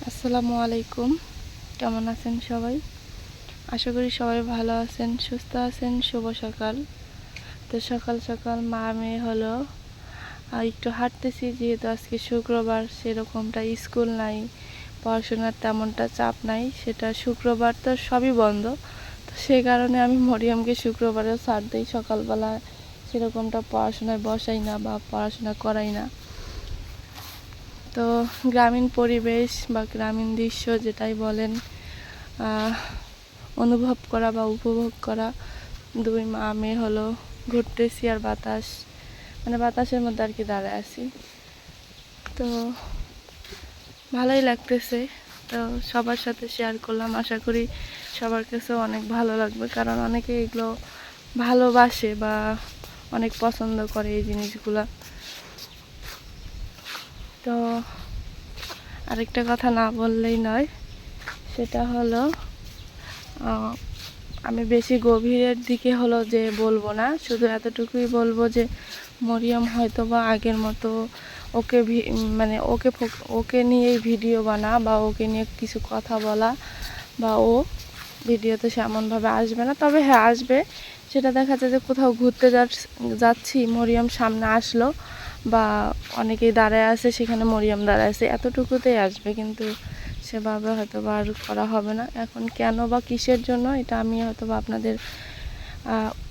আসসালামু আলাইকুম, কেমন আছেন সবাই? আশা করি সবাই ভালো আছেন, সুস্থ আছেন। শুভ সকাল। তো সকাল সকাল মা মেয়ে হলো একটু হাঁটতেছি, যেহেতু আজকে শুক্রবার, সেরকমটা স্কুল নাই, পড়াশোনার তেমনটা চাপ নাই, সেটা শুক্রবার তো সবই বন্ধ। তো সেই কারণে আমি মরিয়মকে শুক্রবারেও ছাড় দিই, সকালবেলা সেরকমটা পড়াশোনায় বসাই না বা পড়াশোনা করাই না। তো গ্রামীণ পরিবেশ বা গ্রামীণ দৃশ্য যেটাই বলেন, অনুভব করা বা উপভোগ করা, দুই মা মেয়ে হলো ঘুরতেছি আর বাতাসের মধ্যে আর কি দাঁড়ায় আছি। তো ভালোই লাগতেছে। তো সবার সাথে শেয়ার করলাম, আশা করি সবার কাছেও অনেক ভালো লাগবে, কারণ অনেকে এগুলো ভালোবাসে বা অনেক পছন্দ করে এই জিনিসগুলা। তো আরেকটা কথা না বললেই নয়, সেটা হলো আমি বেশি গভীরের দিকে হলো যে বলবো না, শুধু এতটুকুই বলবো যে মরিয়ম হয়তো বা আগের মতো ওকে ওকে নিয়েই ভিডিও বানা বা ওকে নিয়ে কিছু কথা বলা বা ও ভিডিওতে সেমনভাবে আসবে না। তবে হ্যাঁ, আসবে। সেটা দেখা যায় যে কোথাও ঘুরতে যাচ্ছি, মরিয়ম সামনে আসলো বা অনেকেই দাঁড়ায় আছে, সেখানে মরিয়ম দাঁড়ায় আছে, এতটুকুতেই আসবে, কিন্তু সেভাবে হয়তো বা আর করা হবে না। এখন কেন বা কিসের জন্য, এটা আমি হয়তো বা আপনাদের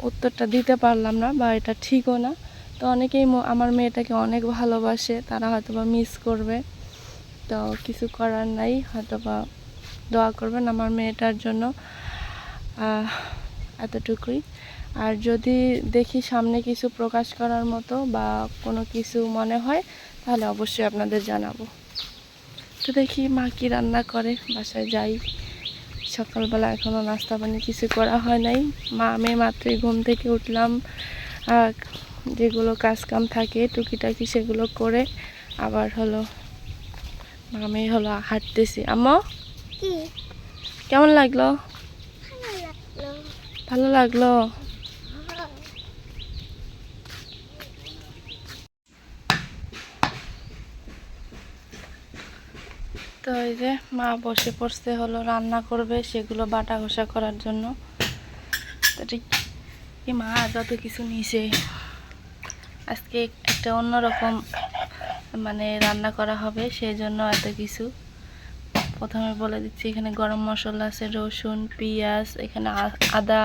উত্তরটা দিতে পারলাম না, বা এটা ঠিকও না। তো অনেকেই আমার মেয়েটাকে অনেক ভালোবাসে, তারা হয়তো বা মিস করবে। তো কিছু করার নাই, হয়তো বা দোয়া করবেন আমার মেয়েটার জন্য, এতটুকুই। আর যদি দেখি সামনে কিছু প্রকাশ করার মতো বা কোনো কিছু মনে হয়, তাহলে অবশ্যই আপনাদের জানাবো। তো দেখি মা কি রান্না করে, বাসায় যাই। সকালবেলা এখনও নাস্তা পানি কিছু করা হয় নাই, মা মেয়ে মাত্রই ঘুম থেকে উঠলাম। যেগুলো কাজকাম থাকে টুকিটাকি সেগুলো করে আবার হলো মা মেয়ে হলো হাঁটতেছি। আম্মু কেমন লাগলো? ভালো লাগলো। তো এই যে মা বসে পড়ছে হলো রান্না করবে, সেগুলো বাটা ঘষা করার জন্য। তো ঠিক কি মা যত কিছু নিছে, আজকে একটা অন্যরকম রান্না করা হবে, সেই জন্য এত কিছু। প্রথমে বলে দিচ্ছি, এখানে গরম মশলা আছে, রসুন, পেঁয়াজ, এখানে আদা,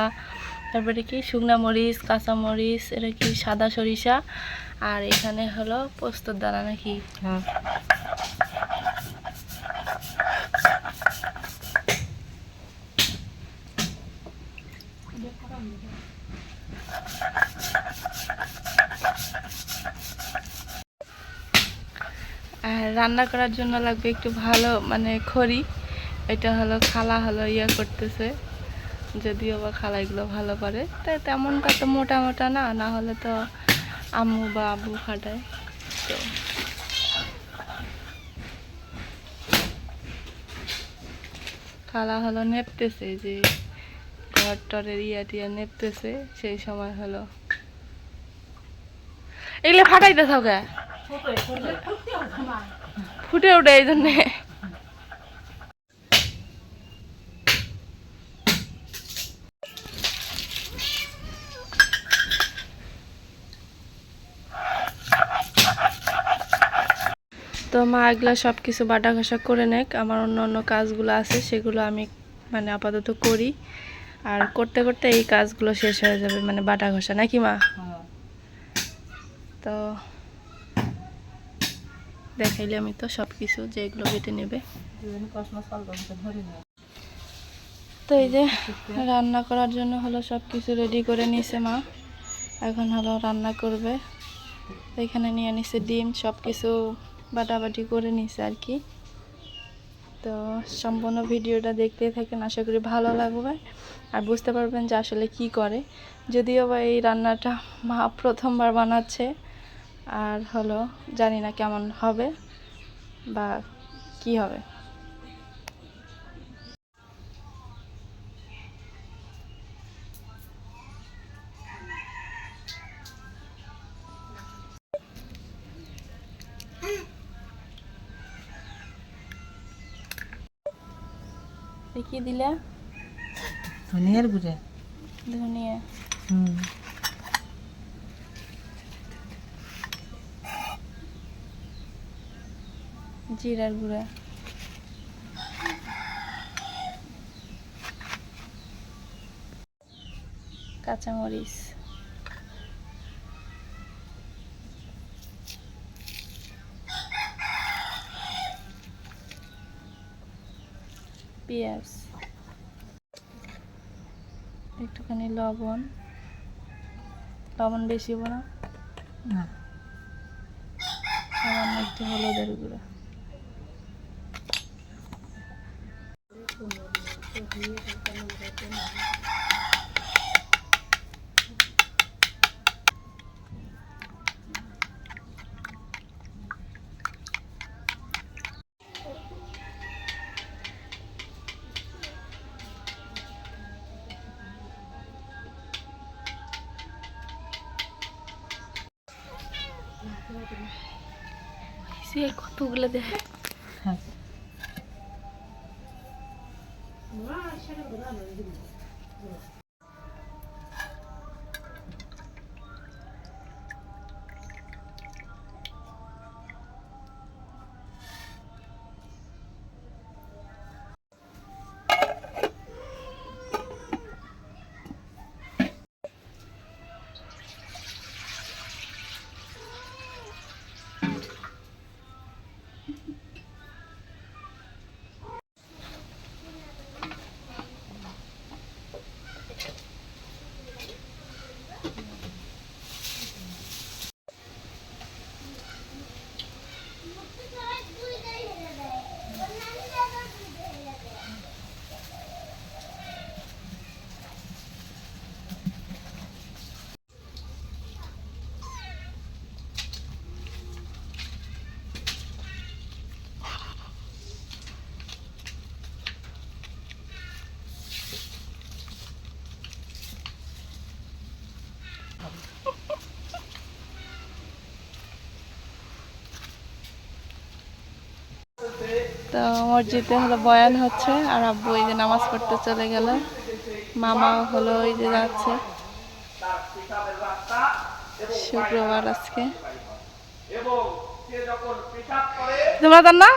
তারপরে কি শুকনা মরিচ, কাঁচা মরিচ, এটা কি সাদা সরিষা, আর এখানে হলো পোস্তর দানা নাকি। হ্যাঁ। আর রান্না করার জন্য লাগবে একটু ভালো খড়ি। এটা হলো খালা হলো করতেছে, যদিও বা খালা এগুলো ভালো পারে, তাই তেমনটা তো মোটা মোটা না, না হলে তো আম্মু বা আব্বু ফাটায়। তো খালা হলো নেপতেছে, যে ঘর টরের টিয়া নেপতেছে, সেই সময় হলো এগুলো ফাটাইতে থাকে, ফুটে উঠে এই জন্যে। তো মা এগুলো সব কিছু বাটা ঘষা করে নেক, আমার অন্য অন্য কাজগুলো আছে, সেগুলো আমি আপাতত করি। আর করতে করতে এই কাজগুলো শেষ হয়ে যাবে, বাটা ঘষা, নাকি মা? তো দেখাইলে আমি তো সব কিছু যেগুলো বেটে নেবে। তো এই যে রান্না করার জন্য হলো সব কিছু রেডি করে নিছে মা, এখন হলো রান্না করবে। এখানে নিয়ে নিছে ডিম, সব কিছু বাটাবাটি করে নিছে আর কি। তো সম্পূর্ণ ভিডিওটা দেখতে থাকেন, আশা করি ভালো লাগবে আর বুঝতে পারবেন যে আসলে কি করে। যদিও বা এই রান্নাটা মা প্রথমবার বানাচ্ছে, আর হলো জানি না কেমন হবে বা কি হবে। কি দিলা? ধনিয়ার গুঁড়া। ধনিয়া। জিরার গুঁড়া। কাঁচামরিচ। পেঁয়াজ। একটুখানি লবণ। লবণ বেশি না, না সামান্য একটু হলুদের গুঁড়া। কতগুলো দেয়। হ্যাঁ তো মসজিদে হলো বয়ান হচ্ছে আর আব্বু এই যে নামাজ পড়তে চলে গেল। মামা হলো এই যে যাচ্ছে, শুক্রবার আজকে। তোমরা জান না?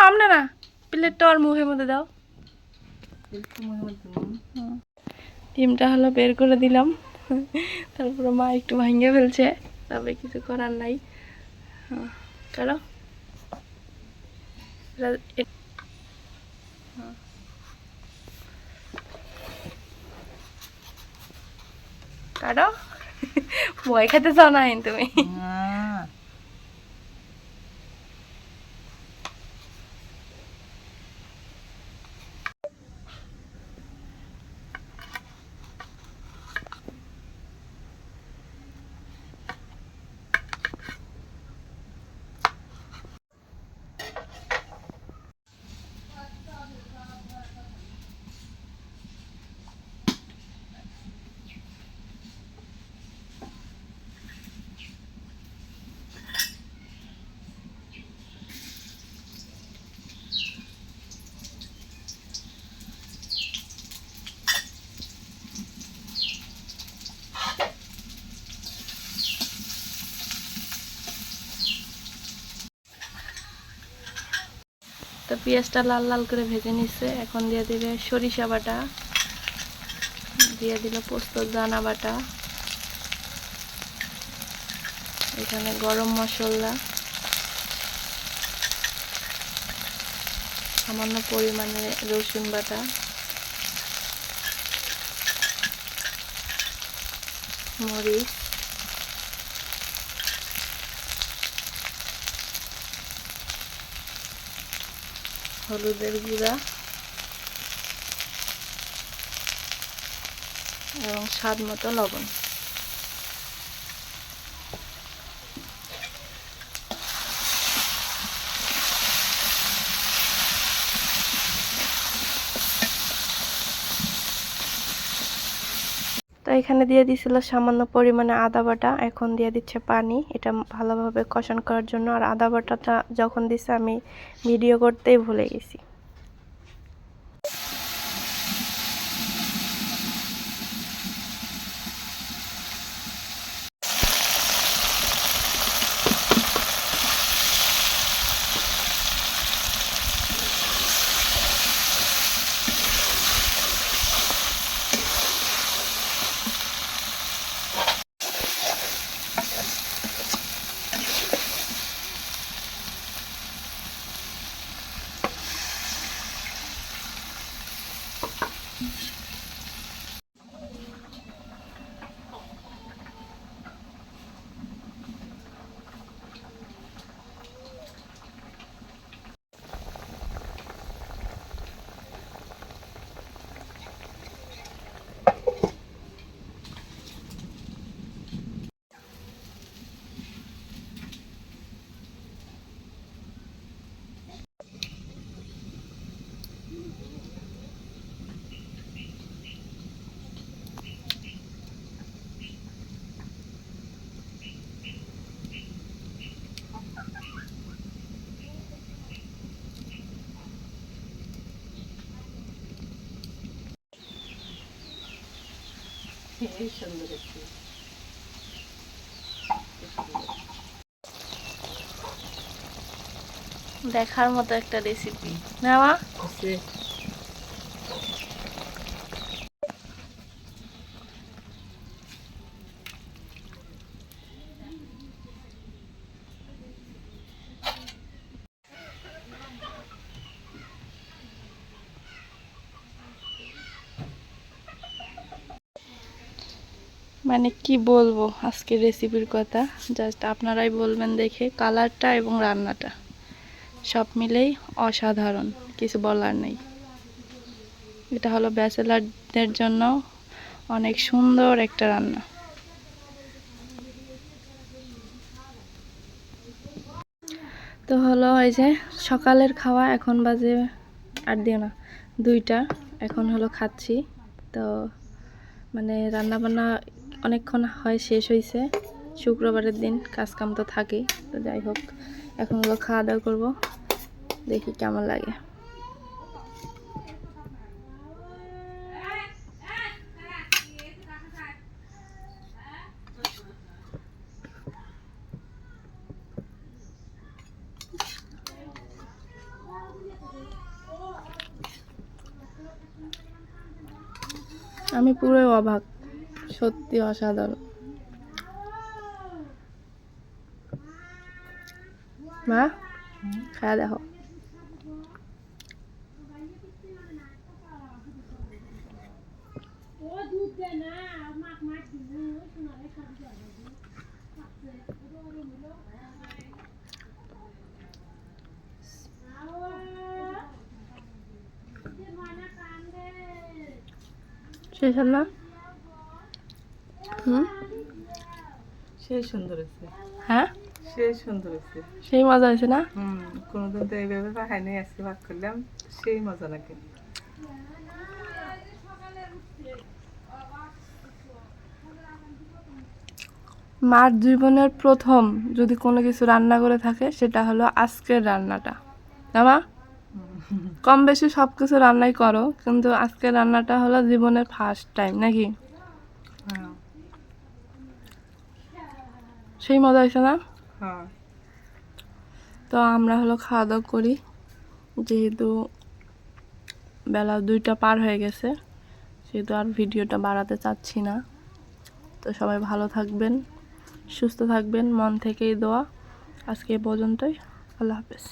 আমনে না প্লেটটা আর মুখের মধ্যে দাও। ডিমটা হলো বের করে দিলাম, তারপরে মা একটু ভাঙিয়ে ফেলছে, তবে কিছু করার নাই। চলো কাটো। ভয় খেতে চাও না তুমি? তো পেঁয়াজটা লাল লাল করে ভেজে নিচ্ছে। এখন দিয়ে দিবে সরিষা বাটা, দিয়ে দিল পোস্তর দানা বাটা, এখানে গরম মশলা, সামান্য পরিমাণে রসুন বাটা, মরিচ, হলুদের গুঁড়া এবং স্বাদ মতো লবণ। তো এখানে দিয়ে দিছিল সামান্য পরিমাণে আদা বাটা, এখন দিয়ে দিচ্ছে পানি এটা ভালোভাবে কষান করার জন্য। আর আদা বাটাটা যখন দিছে আমি ভিডিও করতেই ভুলে গেছি। এই সুন্দর রেসিপি। দেখার মতো একটা রেসিপি নেওয়া। মানে কি বলবো আজকের রেসিপির কথা, জাস্ট আপনারাই বলবেন দেখে। কালারটা এবং রান্নাটা সব মিলেই অসাধারণ, কিছু বলার নেই। এটা হলো ব্যাচেলারদের জন্য অনেক সুন্দর একটা রান্না। তো হলো এই যে সকালের খাওয়া, এখন বাজে আর দিও না 2টা, এখন হলো খাচ্ছি। তো মানে রান্না বান্না অনেকক্ষণ হয় শেষ হয়েছে, শুক্রবারের দিন কাজকাম তো থাকেই। তো যাই হোক, এখন হলো খাওয়া দাওয়া করবো, দেখি কেমন লাগে। আমি পুরোই অবাক, সত্যি অসাধারণ। মা খাওয়া দেখো। শেষ হল না? সেই সুন্দর হয়েছে। হ্যাঁ, সেই সুন্দর হয়েছে। সেই মজা হয়েছে না? কোনোদিন তো এইভাবে খাইনি, আজকে ভাগ করলাম, সেই মজা নাকি। মার জীবনের প্রথম যদি কোনো কিছু রান্না করে থাকে সেটা হলো আজকের রান্নাটা। না মা? কম বেশি সব কিছু রান্নাই করো, কিন্তু আজকের রান্নাটা হলো জীবনের ফার্স্ট টাইম নাকি? হ্যাঁ সেই মজা হয়েছে না? হ্যাঁ। তো আমরা হলো খাওয়া দাওয়া করি, যেহেতু বেলা 2টা পার হয়ে গেছে, সেহেতু আর ভিডিওটা বাড়াতে চাচ্ছি না। তো সবাই ভালো থাকবেন, সুস্থ থাকবেন, মন থেকেই দোয়া। আজকে এ পর্যন্তই, আল্লাহ হাফেজ।